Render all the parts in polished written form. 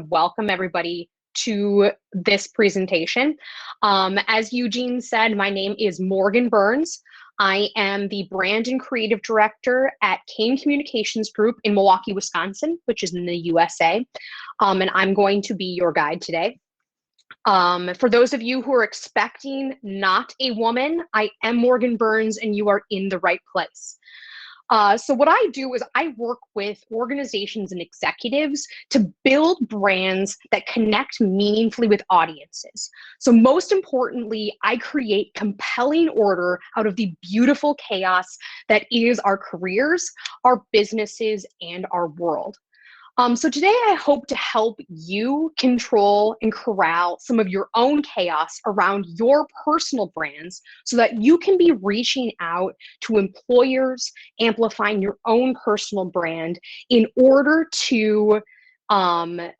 welcome everybody to this presentation. As Eugene said, my name is Morgan Burns. I am the Brand and Creative Director at Kane Communications Group in Milwaukee, Wisconsin, which is in the USA. And I'm going to be your guide today. For those of you who are expecting not a woman, I am Morgan Burns and you are in the right place. So what I do is I work with organizations and executives to build brands that connect meaningfully with audiences. So most importantly, I create compelling order out of the beautiful chaos that is our careers, our businesses, and our world. So today I hope to help you control and corral some of your own chaos around your personal brands so that you can be reaching out to employers, amplifying your own personal brand in order to add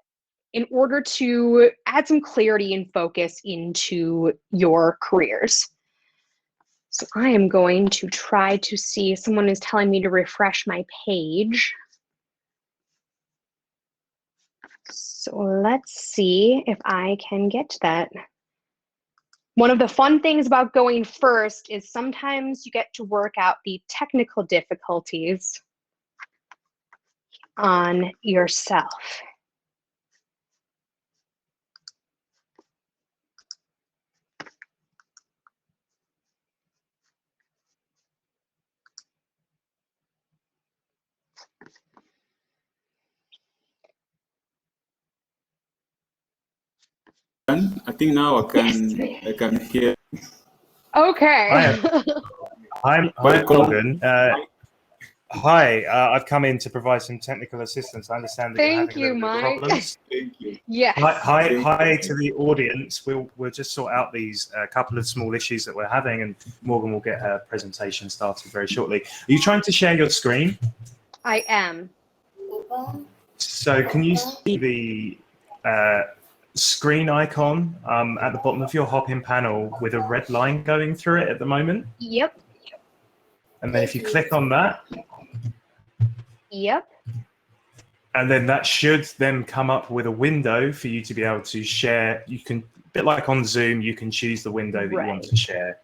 some clarity and focus into your careers. So I am going to try to see, someone is telling me to refresh my page. So let's see if I can get to that. One of the fun things about going first is sometimes you get to work out the technical difficulties on yourself. I think now I can hear. Okay. Hi, Morgan. Hi, I've come in to provide some technical assistance. I understand that you're having a little bit of problems. Thank you. Yes. Hi to the audience. We'll just sort out these couple of small issues that we're having, and Morgan will get her presentation started very shortly. Are you trying to share your screen? I am. So can you see the screen icon at the bottom of your hop-in panel with a red line going through it at the moment? Yep. And then if you click on that. Yep. And then that should then come up with a window for you to be able to share. You can, a bit like on Zoom, you can choose the window that you want to share.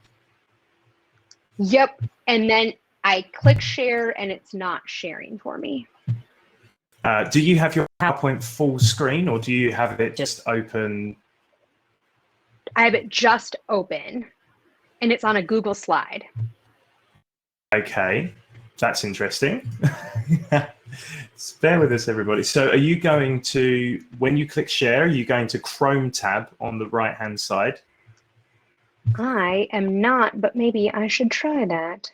Yep. And then I click share and it's not sharing for me. Do you have your PowerPoint full screen or do you have it just open? I have it just open and it's on a Google slide. Okay, that's interesting. Bear with us, everybody. So are you going to, when you click share, are you going to Chrome tab on the right-hand side? I am not, but maybe I should try that.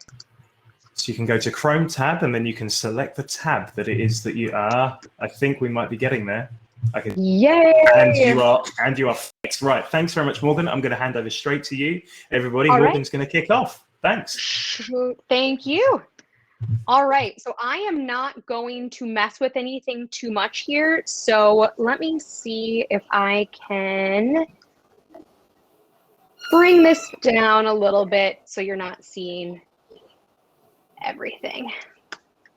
So you can go to Chrome tab and then you can select the tab that it is that you are. I think we might be getting there. I can. Yay! And you are fixed. Right. Thanks very much, Morgan. I'm going to hand over straight to you. Everybody, All Morgan's going to kick off. Thanks. Thank you. All right. So I am not going to mess with anything too much here. So let me see if I can bring this down a little bit so you're not seeing everything.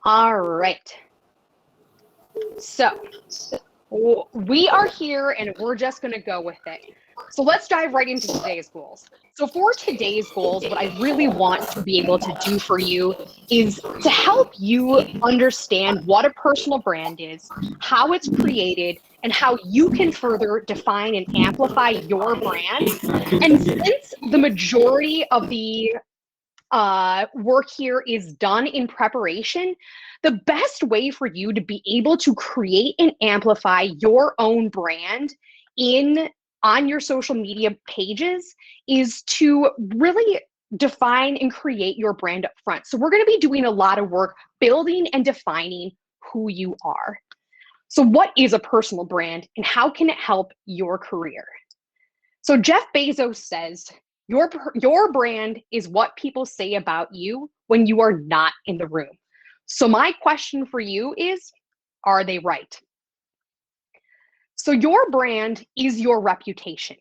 All right. So we are here and we're just going to go with it. So let's dive right into today's goals. So for today's goals, what I really want to be able to do for you is to help you understand what a personal brand is, how it's created, and how you can further define and amplify your brand. And since the majority of the work here is done in preparation, the best way for you to be able to create and amplify your own brand on your social media pages is to really define and create your brand up front. So we're going to be doing a lot of work building and defining who you are. So what is a personal brand and how can it help your career? So Jeff Bezos says, your brand is what people say about you when you are not in the room. So my question for you is, are they right? So your brand is your reputation.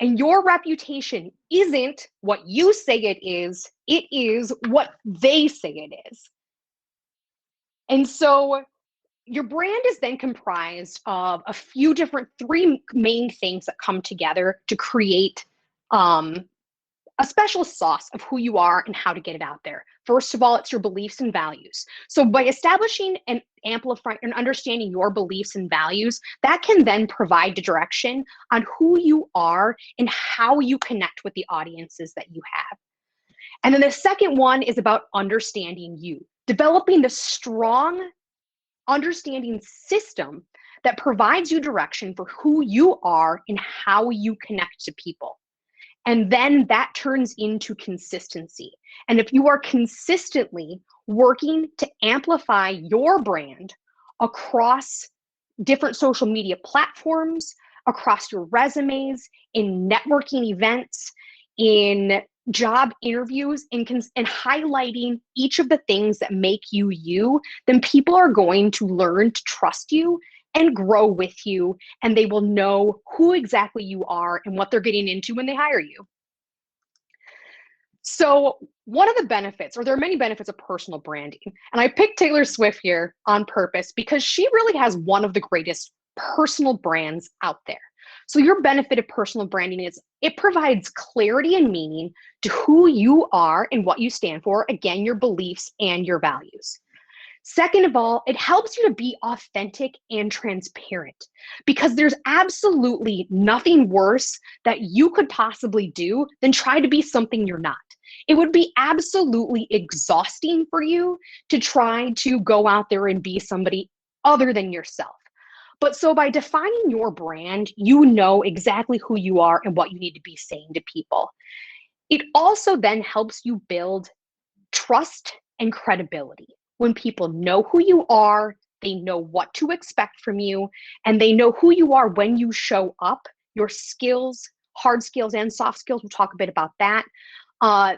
And your reputation isn't what you say it is what they say it is. And so your brand is then comprised of a few different, three main things that come together to create a special sauce of who you are and how to get it out there. First of all, it's your beliefs and values. So by establishing and amplifying and understanding your beliefs and values, that can then provide the direction on who you are and how you connect with the audiences that you have. And then the second one is about understanding you, developing the strong understanding system that provides you direction for who you are and how you connect to people. And then that turns into consistency. And if you are consistently working to amplify your brand across different social media platforms, across your resumes, in networking events, in job interviews, and highlighting each of the things that make you you, then people are going to learn to trust you and grow with you, and they will know who exactly you are and what they're getting into when they hire you. So one of the benefits, or there are many benefits of personal branding, and I picked Taylor Swift here on purpose because she really has one of the greatest personal brands out there. So your benefit of personal branding is it provides clarity and meaning to who you are and what you stand for, again, your beliefs and your values. Second of all, it helps you to be authentic and transparent because there's absolutely nothing worse that you could possibly do than try to be something you're not. It would be absolutely exhausting for you to try to go out there and be somebody other than yourself. But so by defining your brand, you know exactly who you are and what you need to be saying to people. It also then helps you build trust and credibility. When people know who you are, they know what to expect from you, and they know who you are when you show up, your skills, hard skills and soft skills, we'll talk a bit about that,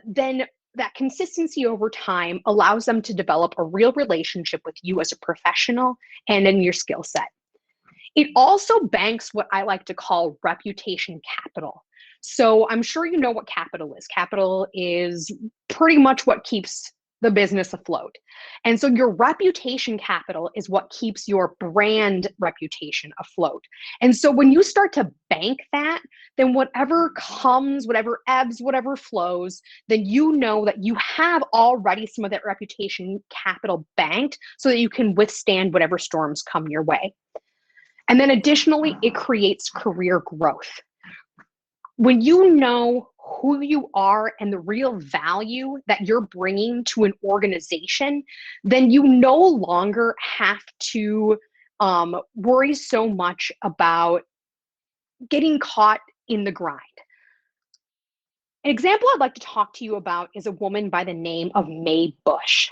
then that consistency over time allows them to develop a real relationship with you as a professional and in your skill set. It also banks what I like to call reputation capital. So I'm sure you know what capital is. Capital is pretty much what keeps the business afloat. And so your reputation capital is what keeps your brand reputation afloat. And so when you start to bank that, then whatever comes, whatever ebbs, whatever flows, then you know that you have already some of that reputation capital banked so that you can withstand whatever storms come your way. And then additionally, it creates career growth. When you know who you are and the real value that you're bringing to an organization, then you no longer have to worry so much about getting caught in the grind. An example I'd like to talk to you about is a woman by the name of Mae Bush.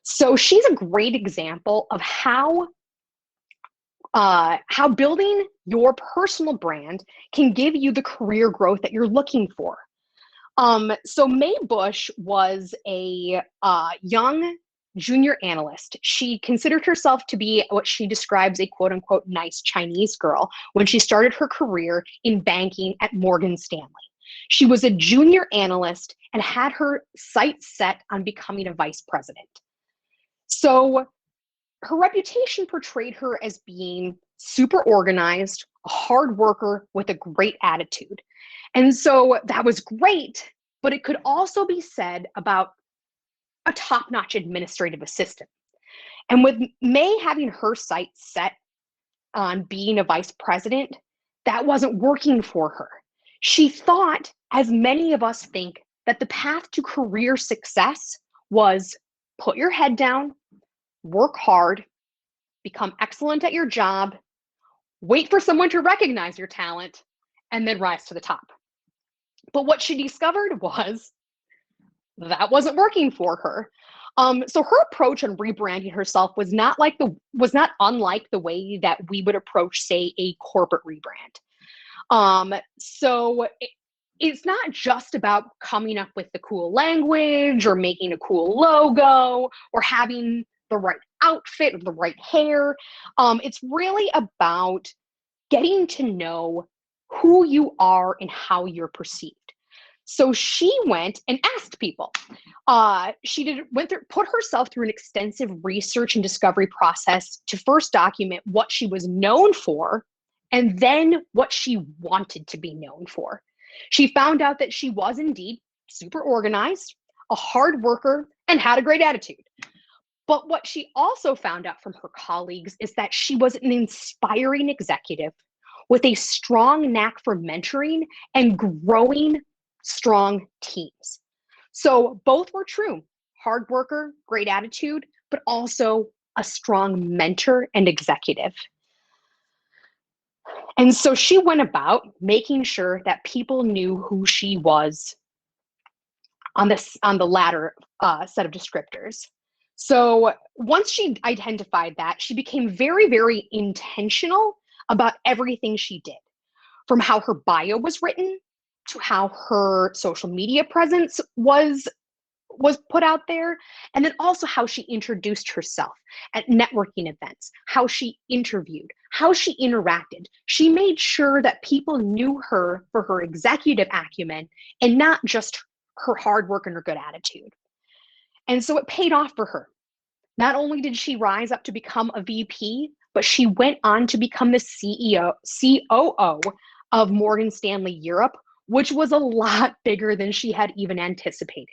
So she's a great example of how building your personal brand can give you the career growth that you're looking for. So Mae Bush was a young junior analyst. She considered herself to be what she describes a quote unquote nice Chinese girl when she started her career in banking at Morgan Stanley. She was a junior analyst and had her sights set on becoming a vice president. So her reputation portrayed her as being super organized, a hard worker with a great attitude. And so that was great, but it could also be said about a top-notch administrative assistant. And with Mae having her sights set on being a vice president, that wasn't working for her. She thought, as many of us think, that the path to career success was put your head down, work hard, become excellent at your job, wait for someone to recognize your talent, and then rise to the top. But what she discovered was that wasn't working for her. So her approach on rebranding herself was not unlike the way that we would approach, say, a corporate rebrand. So it's not just about coming up with the cool language or making a cool logo or having the right outfit or the right hair. It's really about getting to know who you are and how you're perceived. So she went and asked people. Put herself through an extensive research and discovery process to first document what she was known for and then what she wanted to be known for. She found out that she was indeed super organized, a hard worker, and had a great attitude. But what she also found out from her colleagues is that she was an inspiring executive with a strong knack for mentoring and growing strong teams. So both were true. Hard worker, great attitude, but also a strong mentor and executive. And so she went about making sure that people knew who she was on the latter set of descriptors. So once she identified that, she became very, very intentional about everything she did, from how her bio was written to how her social media presence was put out there, and then also how she introduced herself at networking events, how she interviewed, how she interacted. She made sure that people knew her for her executive acumen and not just her hard work and her good attitude. And so it paid off for her. Not only did she rise up to become a VP, but she went on to become the COO of Morgan Stanley Europe, which was a lot bigger than she had even anticipated.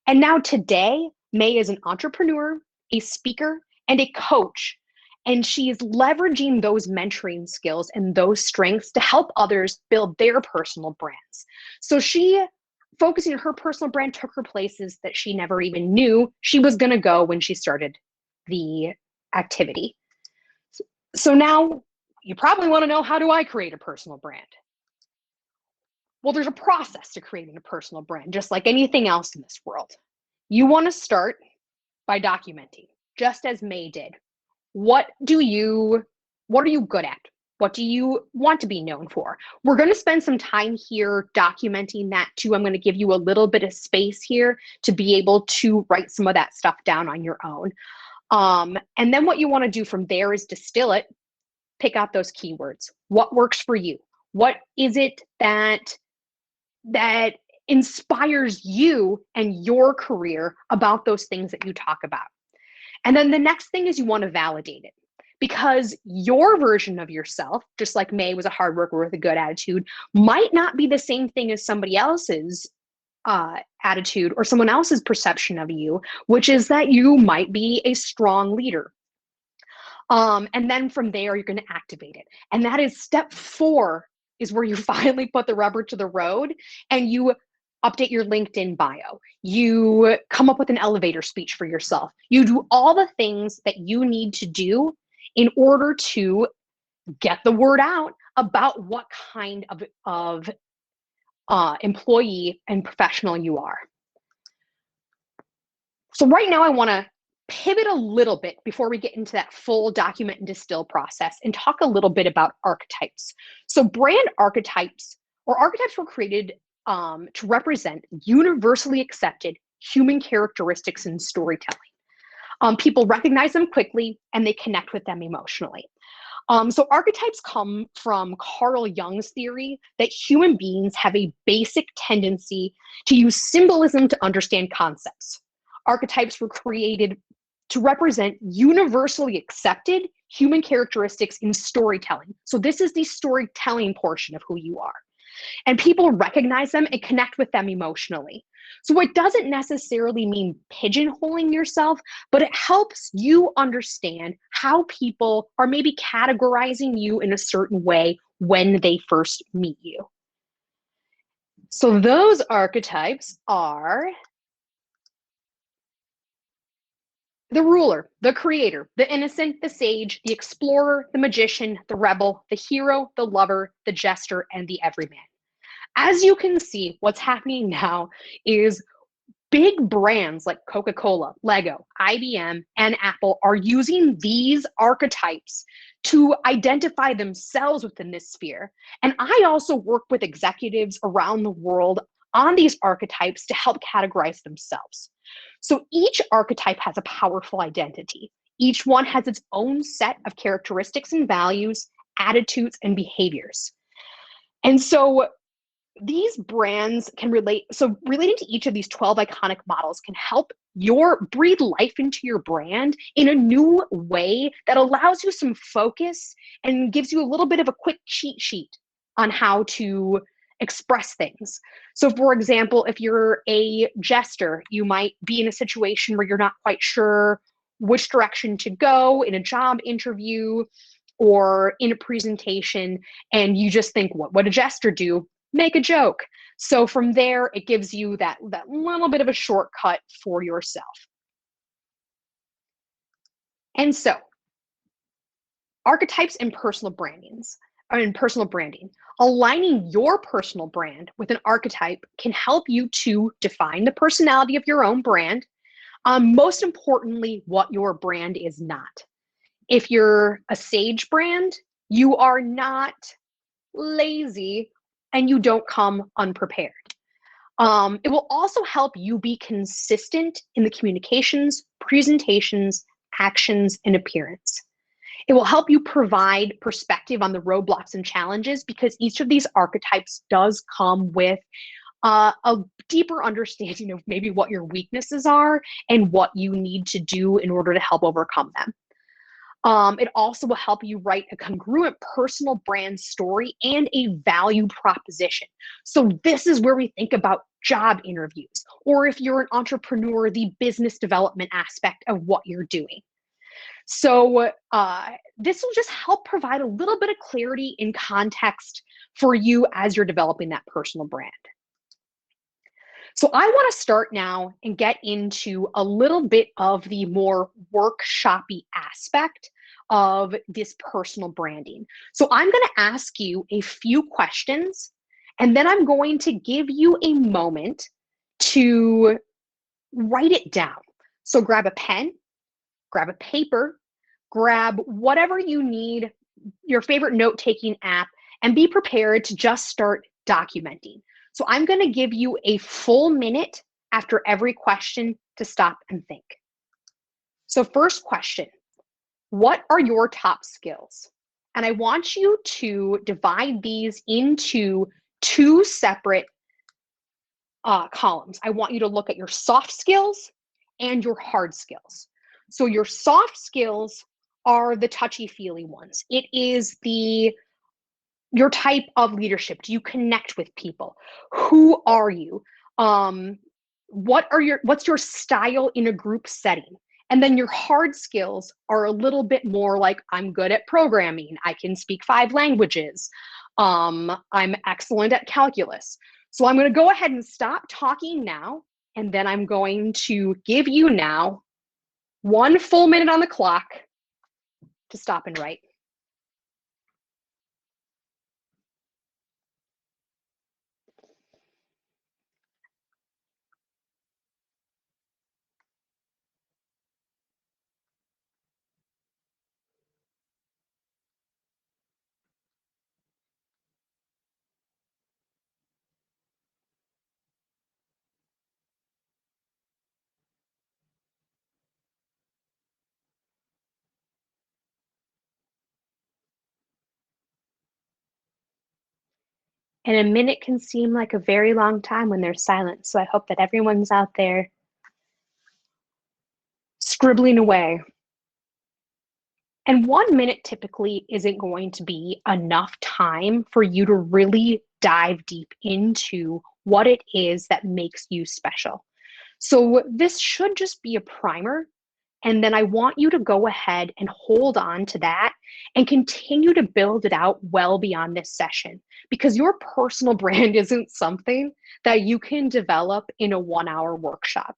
And now today, May is an entrepreneur, a speaker, and a coach. And she is leveraging those mentoring skills and those strengths to help others build their personal brands. So she, focusing on her personal brand, took her places that she never even knew she was going to go when she started the activity. So now you probably want to know, how do I create a personal brand? Well, there's a process to creating a personal brand, just like anything else in this world. You want to start by documenting, just as May did. What are you good at? What do you want to be known for? We're going to spend some time here documenting that too. I'm going to give you a little bit of space here to be able to write some of that stuff down on your own. And then what you want to do from there is distill it, pick out those keywords. What works for you? What is it that inspires you and your career about those things that you talk about? And then the next thing is you want to validate it, because your version of yourself, just like May was a hard worker with a good attitude, might not be the same thing as somebody else's attitude or someone else's perception of you, which is that you might be a strong leader. And then from there, you're going to activate it. And that is step 4, is where you finally put the rubber to the road and you update your LinkedIn bio. You come up with an elevator speech for yourself. You do all the things that you need to do in order to get the word out about what kind of employee and professional you are. So right now I want to pivot a little bit before we get into that full document and distill process and talk a little bit about archetypes. So brand archetypes, or archetypes, were created to represent universally accepted human characteristics in storytelling. People recognize them quickly and they connect with them emotionally. So archetypes come from Carl Jung's theory that human beings have a basic tendency to use symbolism to understand concepts. Archetypes were created to represent universally accepted human characteristics in storytelling. So this is the storytelling portion of who you are. And people recognize them and connect with them emotionally. So it doesn't necessarily mean pigeonholing yourself, but it helps you understand how people are maybe categorizing you in a certain way when they first meet you. So those archetypes are the ruler, the creator, the innocent, the sage, the explorer, the magician, the rebel, the hero, the lover, the jester, and the everyman. As you can see, what's happening now is big brands like Coca-Cola, Lego, IBM, and Apple are using these archetypes to identify themselves within this sphere. And I also work with executives around the world on these archetypes to help categorize themselves. So each archetype has a powerful identity. Each one has its own set of characteristics and values, attitudes, and behaviors. And so these brands can relate. So relating to each of these 12 iconic models can help breathe life into your brand in a new way that allows you some focus and gives you a little bit of a quick cheat sheet on how to express things. So for example, if you're a jester, you might be in a situation where you're not quite sure which direction to go in a job interview or in a presentation, and you just think, what would a jester do? Make a joke. So from there, it gives you that little bit of a shortcut for yourself. And so, archetypes and personal brandings, or in personal branding, aligning your personal brand with an archetype can help you to define the personality of your own brand. Most importantly, what your brand is not. If you're a sage brand, you are not lazy and you don't come unprepared. It will also help you be consistent in the communications, presentations, actions, and appearance. It will help you provide perspective on the roadblocks and challenges because each of these archetypes does come with a deeper understanding of maybe what your weaknesses are and what you need to do in order to help overcome them. It also will help you write a congruent personal brand story and a value proposition. So this is where we think about job interviews, or if you're an entrepreneur, the business development aspect of what you're doing. So this will just help provide a little bit of clarity and context for you as you're developing that personal brand. So I want to start now and get into a little bit of the more workshoppy aspect of this personal branding. So I'm going to ask you a few questions, and then I'm going to give you a moment to write it down. So grab a pen, grab a paper, grab whatever you need, your favorite note-taking app, and be prepared to just start documenting. So I'm going to give you a full minute after every question to stop and think. So first question, what are your top skills? And I want you to divide these into two separate columns. I want you to look at your soft skills and your hard skills. So your soft skills are the touchy-feely ones. It is your type of leadership. Do you connect with people? Who are you? What's your style in a group setting? And then your hard skills are a little bit more like, I'm good at programming. I can speak 5 languages. I'm excellent at calculus. So I'm going to go ahead and stop talking now. And then I'm going to give you now 1 full minute on the clock to stop and write. And a minute can seem like a very long time when there's silence. So I hope that everyone's out there scribbling away. And 1 minute typically isn't going to be enough time for you to really dive deep into what it is that makes you special. So this should just be a primer. And then I want you to go ahead and hold on to that and continue to build it out well beyond this session, because your personal brand isn't something that you can develop in a 1-hour workshop.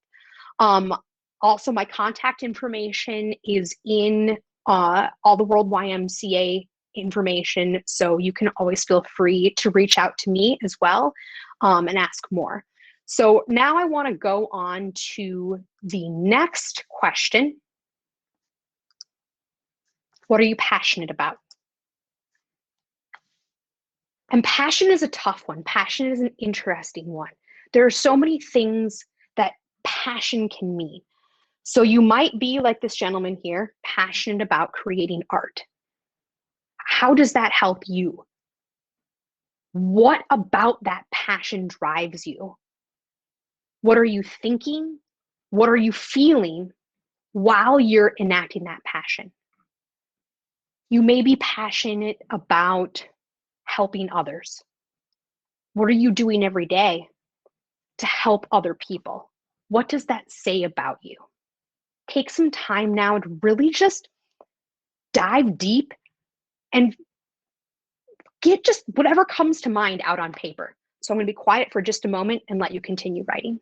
Also, my contact information is in all the World YMCA information, so you can always feel free to reach out to me as well and ask more. So now I want to go on to the next question. What are you passionate about? And passion is a tough one. Passion is an interesting one. There are so many things that passion can mean. So you might be like this gentleman here, passionate about creating art. How does that help you? What about that passion drives you? What are you thinking? What are you feeling while you're enacting that passion? You may be passionate about helping others. What are you doing every day to help other people? What does that say about you? Take some time now to really just dive deep and get just whatever comes to mind out on paper. So I'm going to be quiet for just a moment and let you continue writing.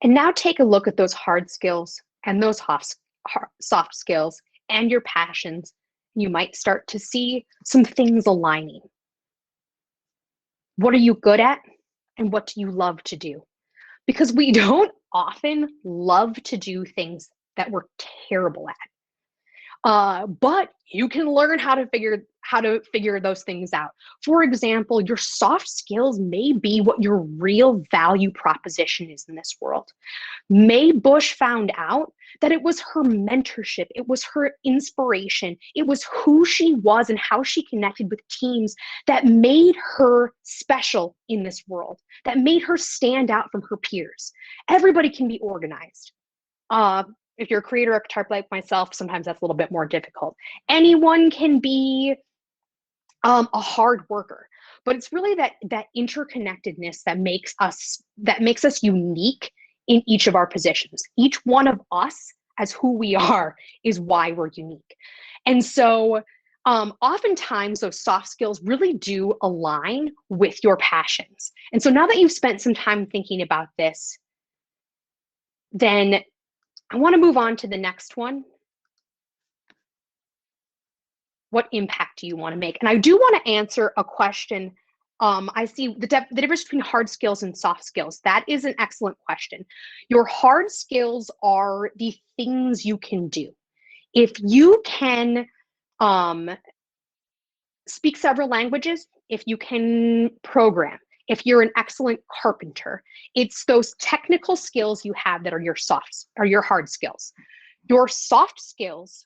And now take a look at those hard skills and those soft skills and your passions. You might start to see some things aligning. What are you good at and what do you love to do? Because we don't often love to do things that we're terrible at. But you can learn how to figure those things out. For example, your soft skills may be what your real value proposition is in this world. Mae Bush found out that it was her mentorship, it was her inspiration, it was who she was and how she connected with teams that made her special in this world, that made her stand out from her peers. Everybody can be organized. If you're a creator archetype like myself, sometimes that's a little bit more difficult. Anyone can be a hard worker, but it's really that interconnectedness that makes us unique in each of our positions. Each one of us as who we are is why we're unique. And so oftentimes those soft skills really do align with your passions. And so now that you've spent some time thinking about this, then I want to move on to the next one. What impact do you want to make? And I do want to answer a question. I see the difference between hard skills and soft skills. That is an excellent question. Your hard skills are the things you can do. If you can speak several languages, if you can program, if you're an excellent carpenter, it's those technical skills you have that are your hard skills. Your soft skills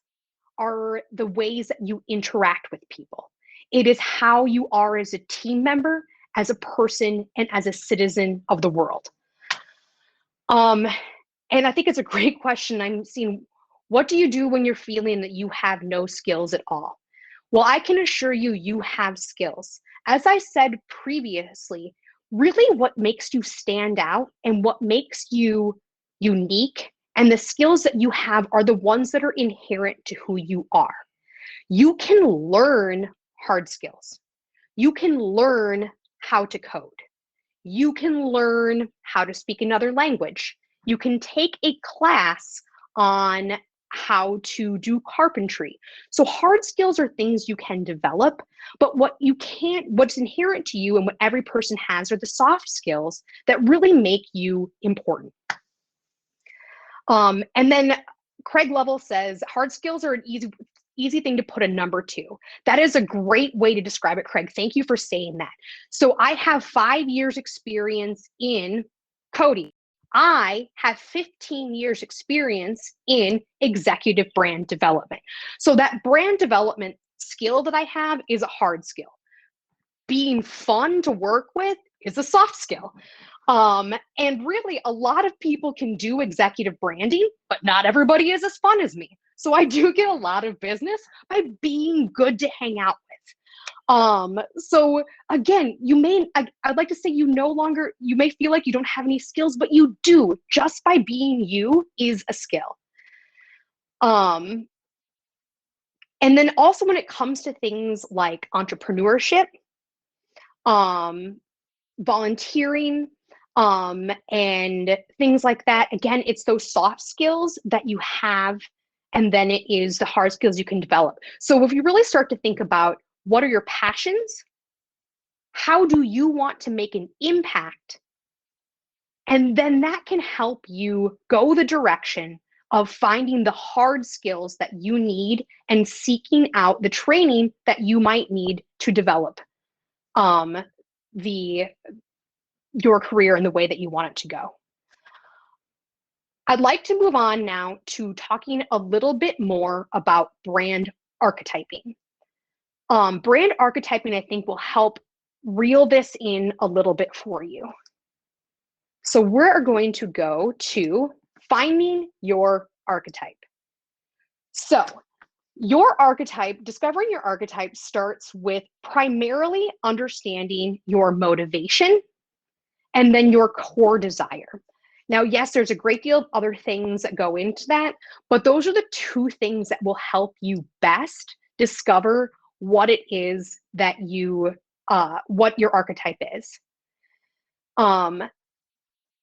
are the ways that you interact with people. It is how you are as a team member, as a person, and as a citizen of the world. And I think it's a great question. I'm seeing, what do you do when you're feeling that you have no skills at all? Well, I can assure you, you have skills. As I said previously, really what makes you stand out and what makes you unique and the skills that you have are the ones that are inherent to who you are. You can learn hard skills. You can learn how to code. You can learn how to speak another language. You can take a class on how to do carpentry. So hard skills are things you can develop, but what's inherent to you and what every person has are the soft skills that really make you important. And then Craig Lovell says, hard skills are an easy thing to put a number to. That is a great way to describe it, Craig. Thank you for saying that. So I have 5 years experience in coding. I have 15 years experience in executive brand development. So that brand development skill that I have is a hard skill. Being fun to work with is a soft skill. And really a lot of people can do executive branding, but not everybody is as fun as me. So I do get a lot of business by being good to hang out with. So again, I'd like to say you may feel like you don't have any skills, but you do. Just by being you is a skill. And then also when it comes to things like entrepreneurship, volunteering, and things like that, again, it's those soft skills that you have and then it is the hard skills you can develop. So if you really start to think about what are your passions, how do you want to make an impact, and then that can help you go the direction of finding the hard skills that you need and seeking out the training that you might need to develop your career in the way that you want it to go. I'd like to move on now to talking a little bit more about brand archetyping. Brand archetyping, I think, will help reel this in a little bit for you. So we're going to go to finding your archetype. So your archetype, discovering your archetype starts with primarily understanding your motivation and then your core desire. Now, yes, there's a great deal of other things that go into that, but those are the two things that will help you best discover what it is that what your archetype is.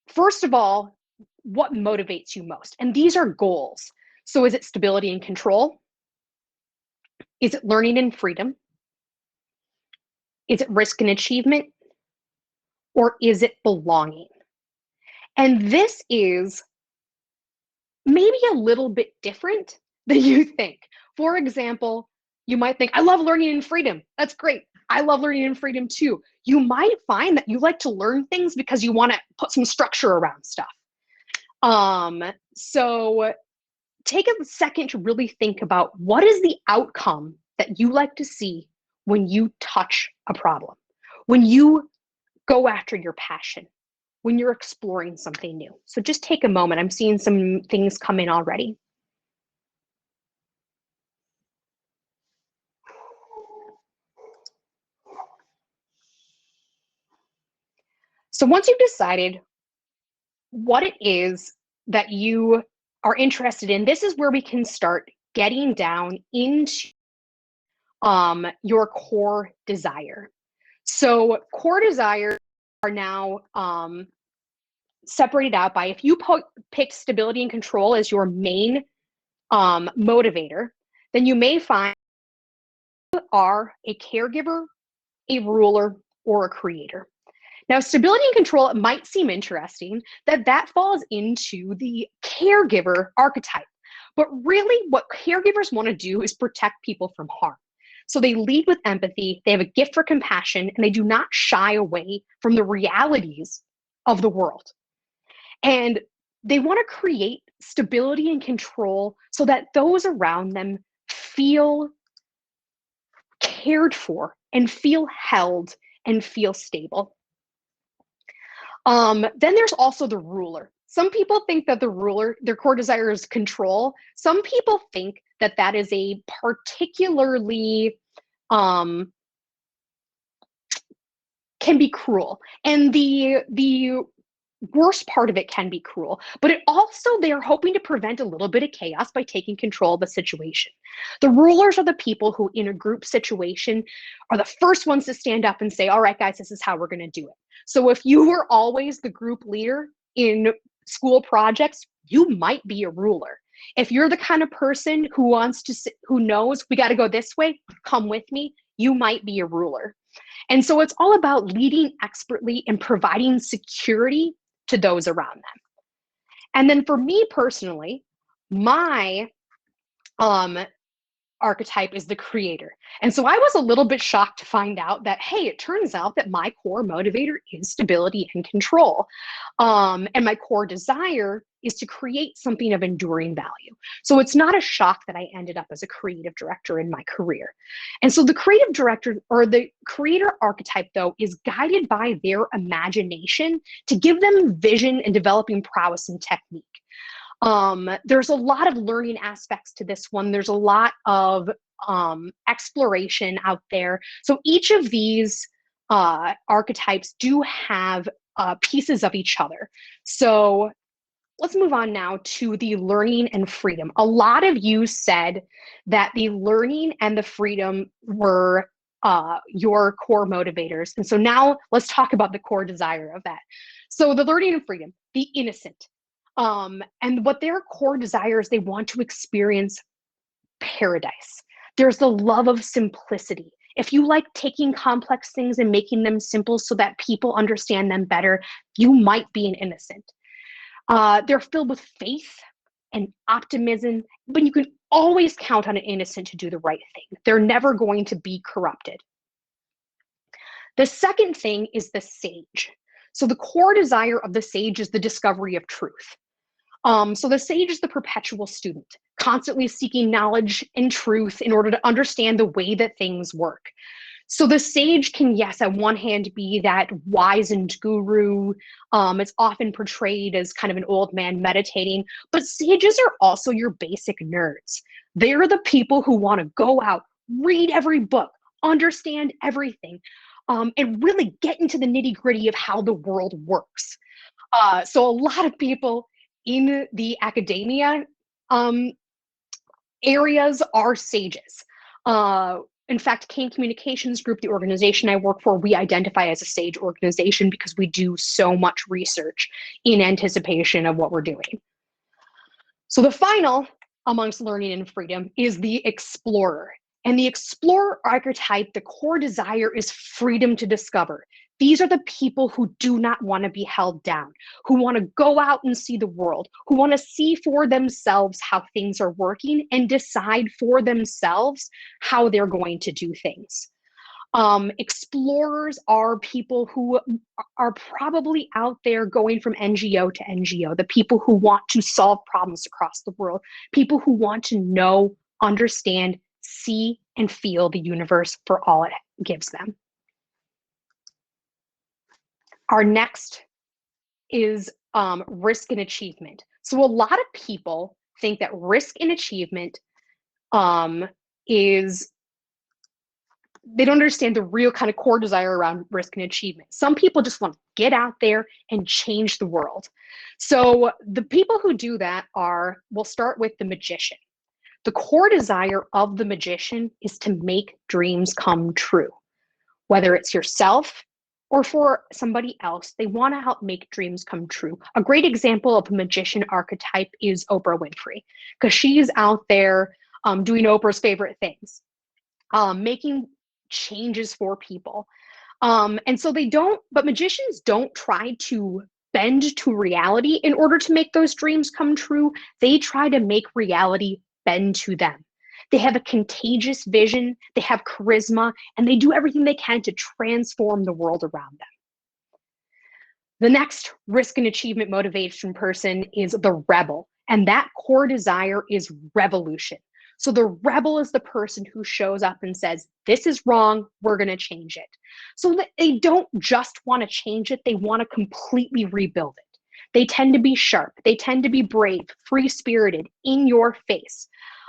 First of all, what motivates you most? And these are goals. So is it stability and control? Is it learning and freedom? Is it risk and achievement? Or is it belonging? And this is maybe a little bit different than you think. For example, you might think, I love learning and freedom. That's great. I love learning and freedom too. You might find that you like to learn things because you want to put some structure around stuff. So take a second to really think about what is the outcome that you like to see when you touch a problem, when you go after your passion, when you're exploring something new. So just take a moment. I'm seeing some things come in already. So once you've decided what it is that you are interested in, this is where we can start getting down into your core desire. So core desires are now separated out by, if you pick stability and control as your main motivator, then you may find you are a caregiver, a ruler, or a creator. Now, stability and control, it might seem interesting that falls into the caregiver archetype, but really what caregivers want to do is protect people from harm. So they lead with empathy, they have a gift for compassion, and they do not shy away from the realities of the world. And they want to create stability and control so that those around them feel cared for and feel held and feel stable. Then there's also the ruler. Some people think that the ruler, their core desire is control. Some people think that that is a particularly, can be cruel. And the worst part of it can be cruel, but it also, they are hoping to prevent a little bit of chaos by taking control of the situation. The rulers are the people who, in a group situation, are the first ones to stand up and say, all right, guys, this is how we're going to do it. So if you were always the group leader in school projects, you might be a ruler. If you're the kind of person who knows we got to go this way, come with me, you might be a ruler. And so it's all about leading expertly and providing security to those around them. And then for me personally, my archetype is the creator. And so I was a little bit shocked to find out that, hey, it turns out that my core motivator is stability and control. And my core desire is to create something of enduring value. So it's not a shock that I ended up as a creative director in my career. And so the creative director, or the creator archetype, though, is guided by their imagination to give them vision and developing prowess and technique. There's a lot of learning aspects to this one. There's a lot of exploration out there. So each of these archetypes do have pieces of each other. So let's move on now to the learning and freedom. A lot of you said that the learning and the freedom were your core motivators. And so now let's talk about the core desire of that. So the learning and freedom, the innocent. And what their core desires, they want to experience paradise. There's the love of simplicity. If you like taking complex things and making them simple so that people understand them better, you might be an innocent. They're filled with faith and optimism, but you can always count on an innocent to do the right thing. They're never going to be corrupted. The second thing is the sage. So the core desire of the sage is the discovery of truth. So the sage is the perpetual student, constantly seeking knowledge and truth in order to understand the way that things work. So the sage can, yes, at one hand be that wizened guru. It's often portrayed as kind of an old man meditating, but sages are also your basic nerds. They're the people who want to go out, read every book, understand everything, and really get into the nitty-gritty of how the world works. So a lot of people in the academia areas are sages. In fact, Kane Communications Group, the organization I work for, we identify as a sage organization because we do so much research in anticipation of what we're doing. So the final amongst learning and freedom is the explorer. And the explorer archetype, the core desire is freedom to discover. These are the people who do not want to be held down, who want to go out and see the world, who want to see for themselves how things are working and decide for themselves how they're going to do things. Explorers are people who are probably out there going from NGO to NGO, the people who want to solve problems across the world, people who want to know, understand, see, and feel the universe for all it gives them. Our next is risk and achievement. So a lot of people think that risk and achievement they don't understand the real kind of core desire around risk and achievement. Some people just want to get out there and change the world. So the people who do that we'll start with the magician. The core desire of the magician is to make dreams come true. Whether it's yourself or for somebody else, they want to help make dreams come true. A great example of a magician archetype is Oprah Winfrey, because she's out there doing Oprah's favorite things, making changes for people. And so but magicians don't try to bend to reality in order to make those dreams come true. They try to make reality bend to them. They have a contagious vision, they have charisma, and they do everything they can to transform the world around them. The next risk and achievement motivation person is the rebel, and that core desire is revolution. So the rebel is the person who shows up and says, this is wrong, we're going to change it. So they don't just want to change it, they want to completely rebuild it. They tend to be sharp, they tend to be brave, free-spirited, in your face.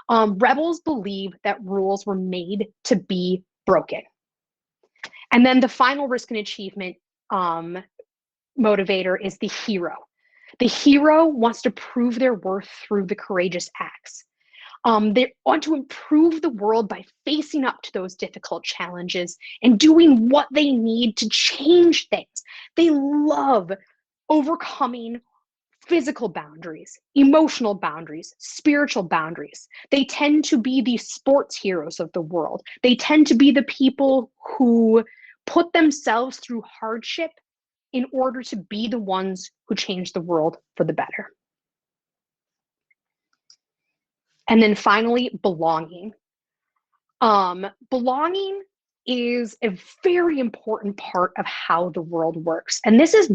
Rebels believe that rules were made to be broken. And then the final risk and achievement motivator is the hero. The hero wants to prove their worth through the courageous acts. They want to improve the world by facing up to those difficult challenges and doing what they need to change things. They love overcoming physical boundaries, emotional boundaries, spiritual boundaries. They tend to be the sports heroes of the world. They tend to be the people who put themselves through hardship in order to be the ones who change the world for the better. And then finally, belonging. Belonging is a very important part of how the world works. And this is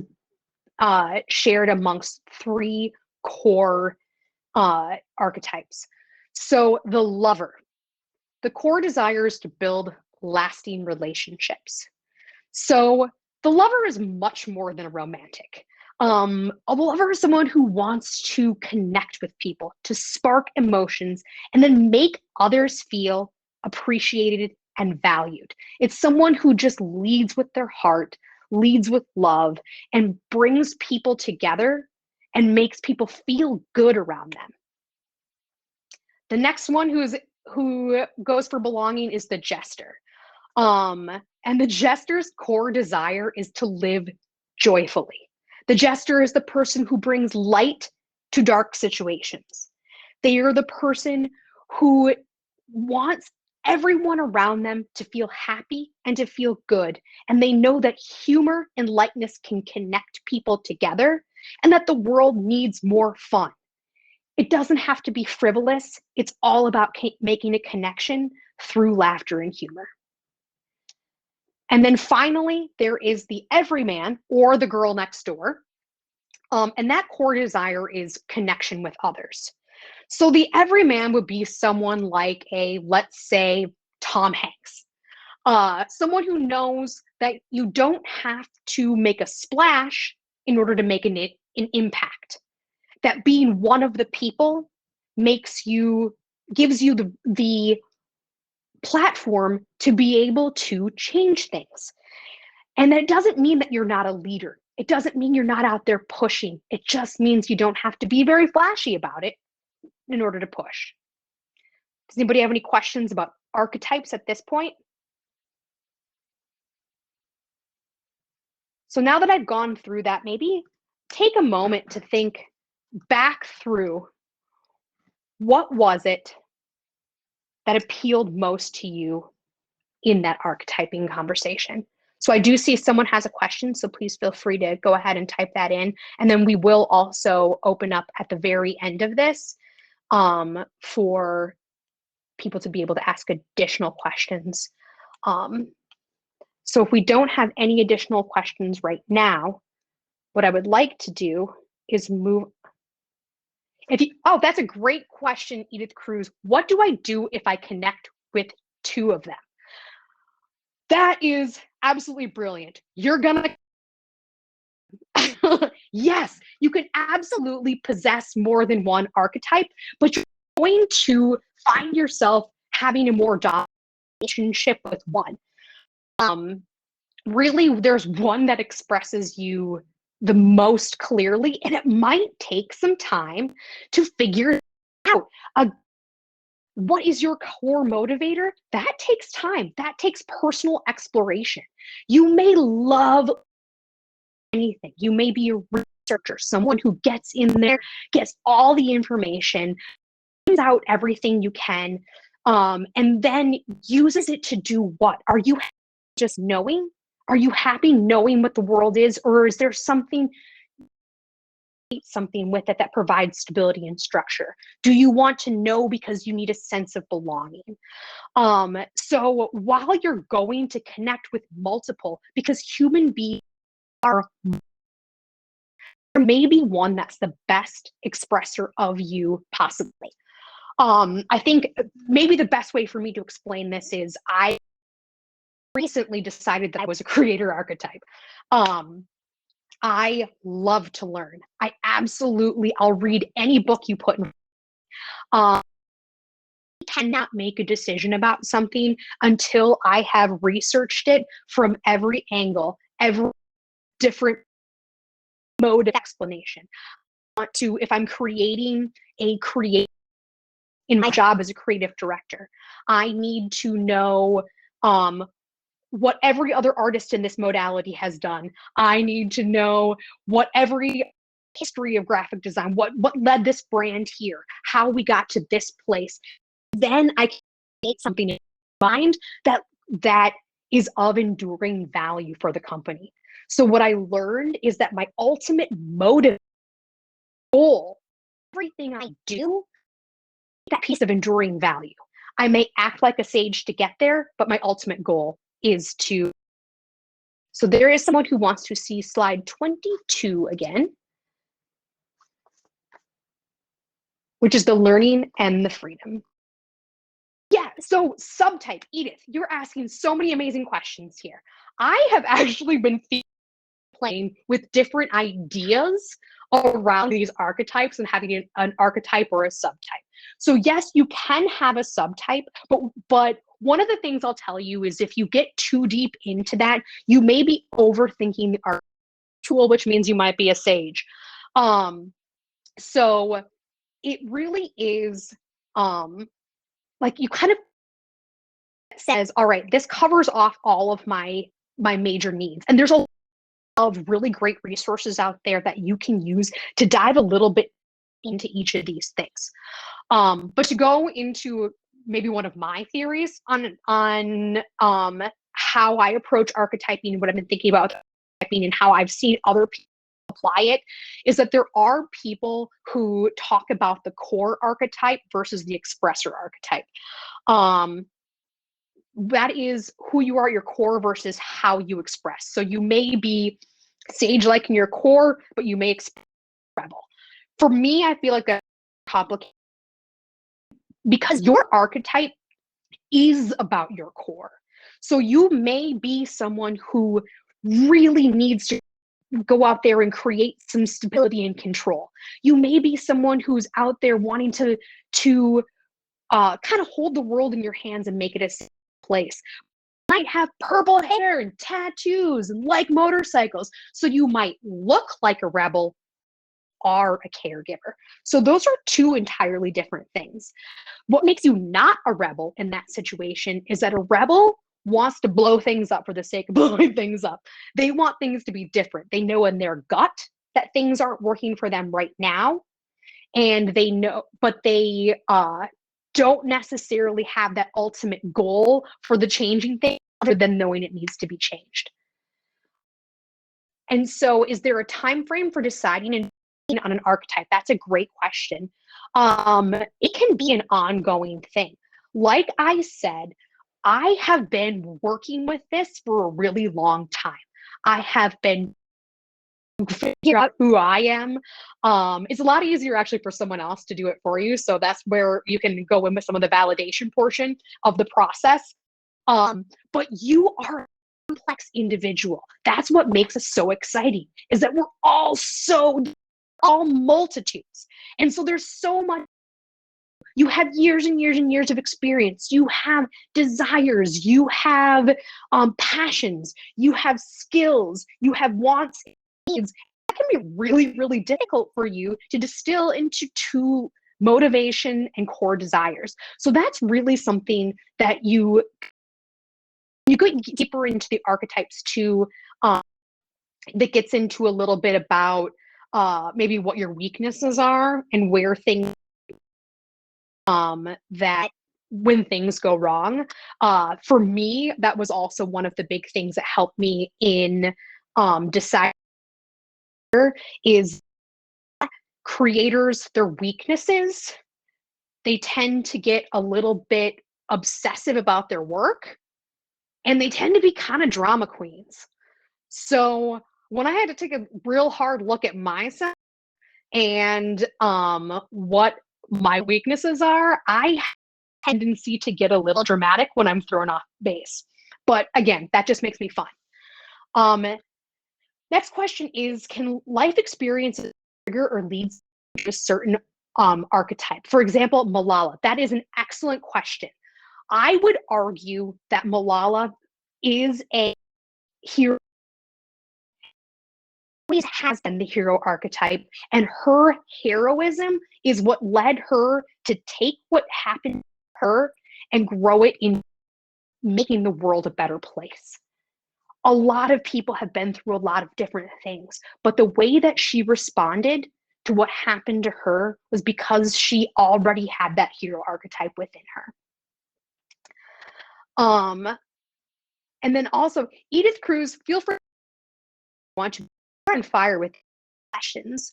shared amongst three core archetypes. So the lover, the core desire is to build lasting relationships. So the lover is much more than a romantic. A lover is someone who wants to connect with people, to spark emotions, and then make others feel appreciated and valued. It's someone who just leads with their heart, leads with love, and brings people together and makes people feel good around them. The next one who goes for belonging is the jester. And the jester's core desire is to live joyfully. The jester is the person who brings light to dark situations. They are the person who wants everyone around them to feel happy and to feel good. And they know that humor and lightness can connect people together and that the world needs more fun. It doesn't have to be frivolous. It's all about making a connection through laughter and humor. And then finally, there is the everyman or the girl next door. And that core desire is connection with others. So the everyman would be someone like let's say, Tom Hanks. Someone who knows that you don't have to make a splash in order to make an impact. That being one of the people gives you the platform to be able to change things. And that doesn't mean that you're not a leader. It doesn't mean you're not out there pushing. It just means you don't have to be very flashy about it in order to push. Does anybody have any questions about archetypes at this point? So now that I've gone through that, maybe take a moment to think back through what was it that appealed most to you in that archetyping conversation. So I do see someone has a question, so please feel free to go ahead and type that in. And then we will also open up at the very end of this for people to be able to ask additional questions. So if we don't have any additional questions right now, what I would like to do is move. Oh, that's a great question, Edith Cruz. What do I do if I connect with two of them? That is absolutely brilliant. You're gonna, yes, you can absolutely possess more than one archetype, but you're going to find yourself having a more dominant relationship with one. Really, there's one that expresses you the most clearly, and it might take some time to figure out. What is your core motivator? That takes time. That takes personal exploration. You may love anything. You may be a researcher, someone who gets in there, gets all the information, finds out everything you can, and then uses it to do what? Are you just knowing? Are you happy knowing what the world is, or is there something with it that provides stability and structure? Do you want to know because you need a sense of belonging? So while you're going to connect with multiple, because human beings are, there may be one that's the best expressor of you possibly. I think maybe the best way for me to explain this is I recently decided that I was a creator archetype. I love to learn. I'll read any book you put in. I cannot make a decision about something until I have researched it from every angle, every different mode of explanation. I want to, if I'm creating in my job as a creative director, I need to know what every other artist in this modality has done. I need to know what every history of graphic design, what led this brand here, how we got to this place. Then I can make something in mind that is of enduring value for the company. So what I learned is that my ultimate motive, goal, everything I do, that piece of enduring value. I may act like a sage to get there, but my ultimate goal is to. So there is someone who wants to see slide 22 again, which is the learning and the freedom. Yeah, so subtype, Edith, you're asking so many amazing questions here. I have actually been playing with different ideas around these archetypes and having an archetype or a subtype. So yes, you can have a subtype, but one of the things I'll tell you is if you get too deep into that, you may be overthinking the art tool, which means you might be a sage. So it really is like you kind of says, all right, this covers off all of my major needs. And there's a lot of really great resources out there that you can use to dive a little bit into each of these things. But to go into maybe one of my theories on how I approach archetyping, what I've been thinking about archetyping, and how I've seen other people apply it, is that there are people who talk about the core archetype versus the expressor archetype. That is who you are at your core versus how you express. So you may be sage-like in your core, but you may express rebel. For me, I feel like that's complicated because your archetype is about your core. So you may be someone who really needs to go out there and create some stability and control. You may be someone who's out there wanting to kind of hold the world in your hands and make it a safe place. You might have purple hair and tattoos and like motorcycles. So you might look like a rebel, are a caregiver. So those are two entirely different things. What makes you not a rebel in that situation is that a rebel wants to blow things up for the sake of blowing things up. They want things to be different. They know in their gut that things aren't working for them right now. And they know, but they don't necessarily have that ultimate goal for the changing thing other than knowing it needs to be changed. And so is there a time frame for deciding and on an archetype? That's a great question. It can be an ongoing thing. Like I said, I have been working with this for a really long time. I have been figuring out who I am. It's a lot easier actually for someone else to do it for you. So that's where you can go in with some of the validation portion of the process. But you are a complex individual. That's what makes us so exciting, is that we're all multitudes. And so there's so much. You have years and years and years of experience. You have desires. You have passions. You have skills. You have wants and needs. That can be really, really difficult for you to distill into two: motivation and core desires. So that's really something that you go deeper into the archetypes too. That gets into a little bit about maybe what your weaknesses are and where things that when things go wrong. For me, that was also one of the big things that helped me in deciding is creators, their weaknesses, they tend to get a little bit obsessive about their work, and they tend to be kind of drama queens. So when I had to take a real hard look at myself and what my weaknesses are, I have a tendency to get a little dramatic when I'm thrown off base. But again, that just makes me fun. Next question is, can life experiences trigger or lead to a certain archetype? For example, Malala. That is an excellent question. I would argue that Malala is a hero. Always has been the hero archetype, and her heroism is what led her to take what happened to her and grow it in making the world a better place. A lot of people have been through a lot of different things, but the way that she responded to what happened to her was because she already had that hero archetype within her. And then also, Edith Cruz, feel free to want to on fire with questions.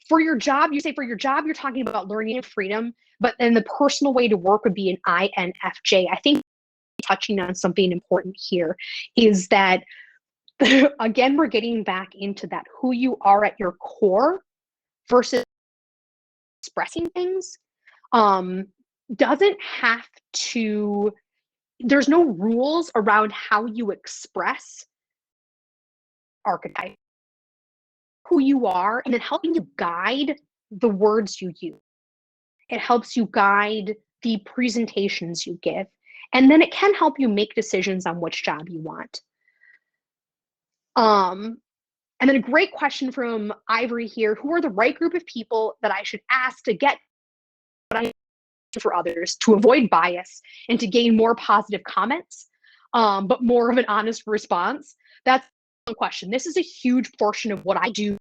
For your job, you say for your job, you're talking about learning and freedom, but then the personal way to work would be an INFJ. I think touching on something important here is that, again, we're getting back into that who you are at your core versus expressing things. Doesn't have to, there's no rules around how you express archetype, who you are, and then helping you guide the words you use. It helps you guide the presentations you give. And then it can help you make decisions on which job you want. And then a great question from Ivory here: who are the right group of people that I should ask to get what I do for others to avoid bias and to gain more positive comments, but more of an honest response? That's a question. This is a huge portion of what I do.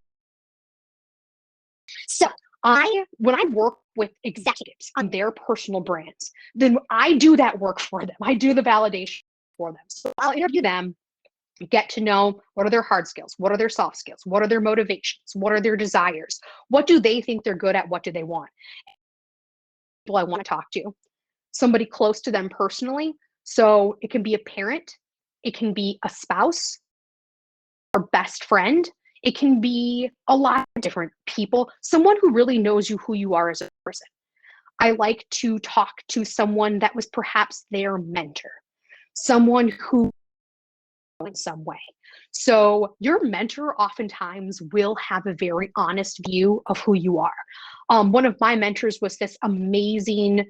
So When I work with executives on their personal brands, then I do that work for them. I do the validation for them. So I'll interview them, get to know what are their hard skills, what are their soft skills, what are their motivations, what are their desires, what do they think they're good at, what do they want. People I want to talk to, somebody close to them personally. So it can be a parent, it can be a spouse, or best friend. It can be a lot of different people, someone who really knows you, who you are as a person. I like to talk to someone that was perhaps their mentor, someone who in some way. So your mentor oftentimes will have a very honest view of who you are. One of my mentors was this amazing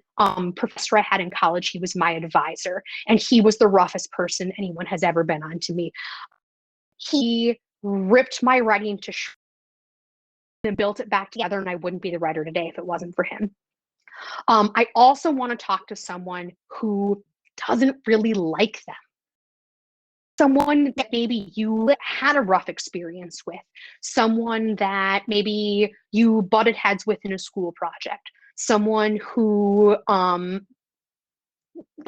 professor I had in college. He was my advisor, and he was the roughest person anyone has ever been on to me. He ripped my writing to shreds and built it back together, and I wouldn't be the writer today if it wasn't for him. I also want to talk to someone who doesn't really like them. Someone that maybe you had a rough experience with, someone that maybe you butted heads with in a school project, someone who that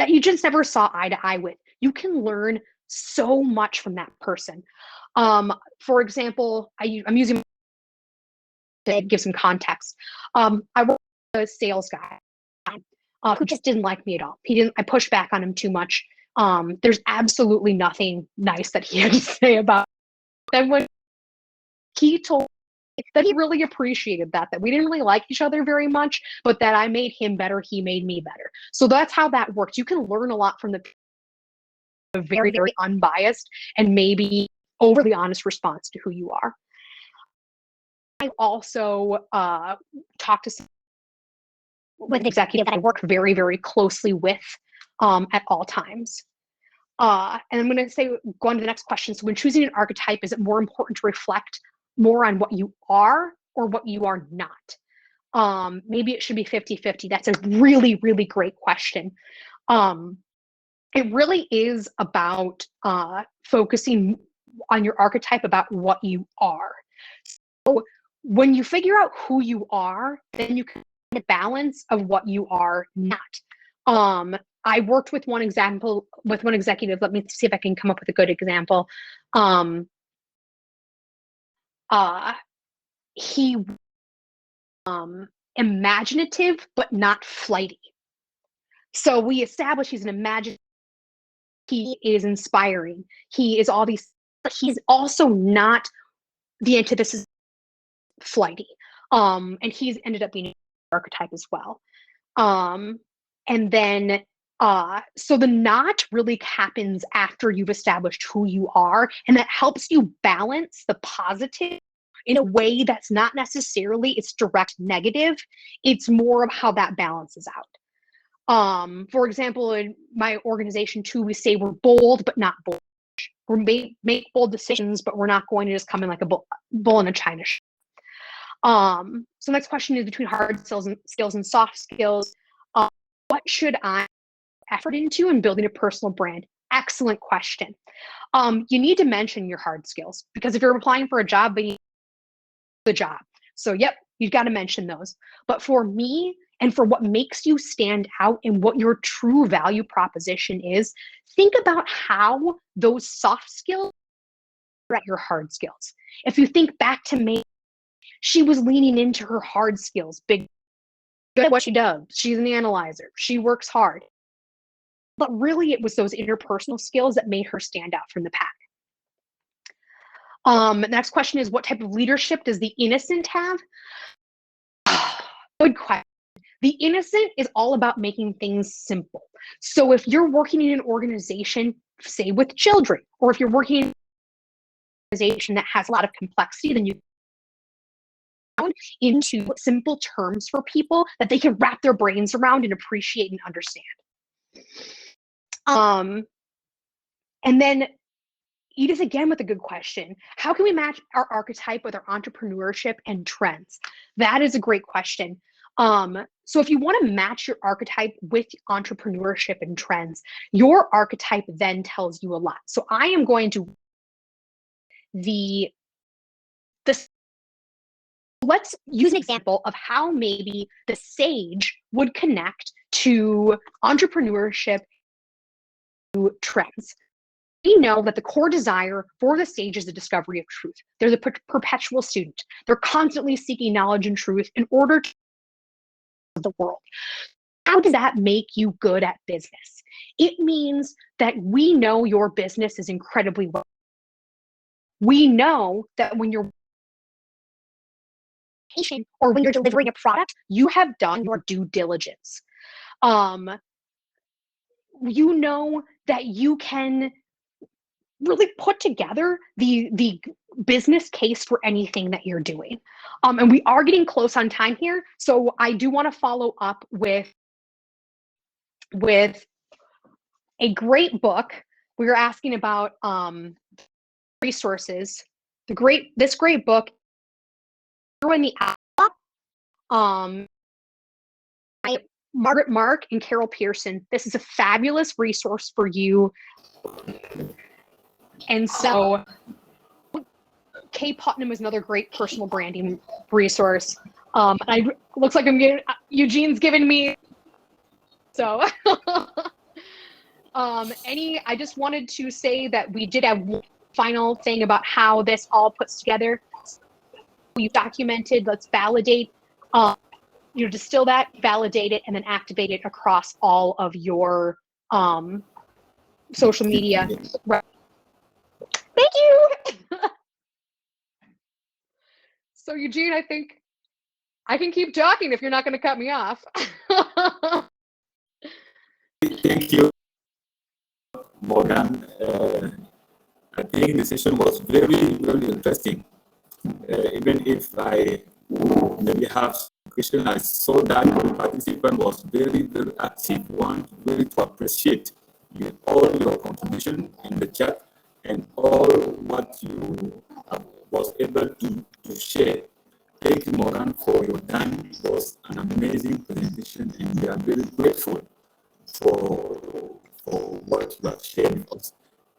you just never saw eye to eye with. You can learn so much from that person. For example, I'm using to give some context. I worked with a sales guy who just didn't like me at all. I pushed back on him too much. There's absolutely nothing nice that he had to say about it. Then when he told me that he really appreciated that we didn't really like each other very much, but that I made him better, he made me better. So that's how that works. You can learn a lot from the very, very unbiased and maybe overly honest response to who you are. I also talk to with an executive that I work very, very closely with at all times. And I'm going to go on to the next question. So when choosing an archetype, is it more important to reflect more on what you are or what you are not? Maybe it should be 50-50. That's a really, really great question. It really is about focusing on your archetype about what you are. So when you figure out who you are, then you can find a balance of what you are not. I worked with one executive. Let me see if I can come up with a good example. He imaginative but not flighty. So we established he's an imaginative. He is inspiring. He is all these, but he's also not the antithesis flighty. And he's ended up being an archetype as well. And then so the not really happens after you've established who you are, and that helps you balance the positive in a way that's not necessarily its direct negative. It's more of how that balances out. For example, in my organization too, we say we're bold but not bold. We make bold decisions, but we're not going to just come in like a bull in a china shop. So next question is between hard skills and soft skills. What should I effort into in building a personal brand? Excellent question. You need to mention your hard skills, because if you're applying for a job, but you need the job. So yep, you've got to mention those. But for me, and for what makes you stand out and what your true value proposition is, think about how those soft skills are at your hard skills. If you think back to May, she was leaning into her hard skills, good at what she does. She's an analyzer. She works hard. But really, it was those interpersonal skills that made her stand out from the pack. Next question is, what type of leadership does the innocent have? Good question. The innocent is all about making things simple. So if you're working in an organization, say with children, or if you're working in an organization that has a lot of complexity, then you into simple terms for people that they can wrap their brains around and appreciate and understand. And then Edith again with a good question. How can we match our archetype with our entrepreneurship and trends? That is a great question. So if you want to match your archetype with entrepreneurship and trends, your archetype then tells you a lot. So I am going to let's use an example of how maybe the sage would connect to entrepreneurship trends. We know that the core desire for the sage is the discovery of truth. They're the perpetual student. They're constantly seeking knowledge and truth in order to the world. How does that make you good at business? It means that we know your business is incredibly well. We know that when you're or when you're delivering a product, you have done your due diligence. You know that you can really put together the business case for anything that you're doing. And we are getting close on time here, so I do want to follow up with a great book. We were asking about resources. This great book, in the by Margaret Mark and Carol Pearson. This is a fabulous resource for you. And so Kay Putnam is another great personal branding resource. Looks like Eugene's giving me, so I just wanted to say that we did have one final thing about how this all puts together. You've documented, let's validate, distill that, validate it, and then activate it across all of your social media. Right. Thank you. So Eugene, I think I can keep talking if you're not going to cut me off. Thank you, Morgan. I think the session was very, very interesting. Even if I maybe have some question, I saw that the participant was very, very active. One, really to appreciate all your contribution in the chat and all what you was able to share. Thank you, Morgan, for your time. It was an amazing presentation, and we are very grateful for what you have shared with us.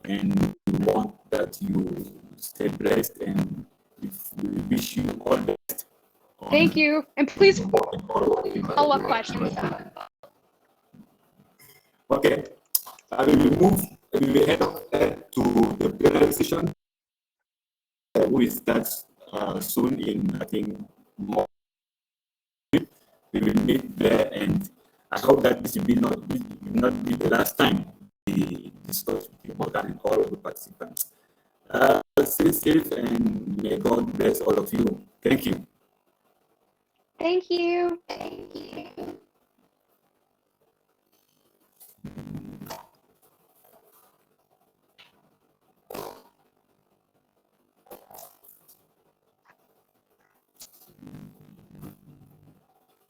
And we want that you stay blessed, and we wish you all the best. Thank you. And please follow up questions. Okay. We will head to the plenary session. We will start soon in, I think, more. We will meet there, and I hope that this will not be the last time we discuss with you, Morgan, and all of the participants. Stay safe, and may God bless all of you. Thank you. Thank you.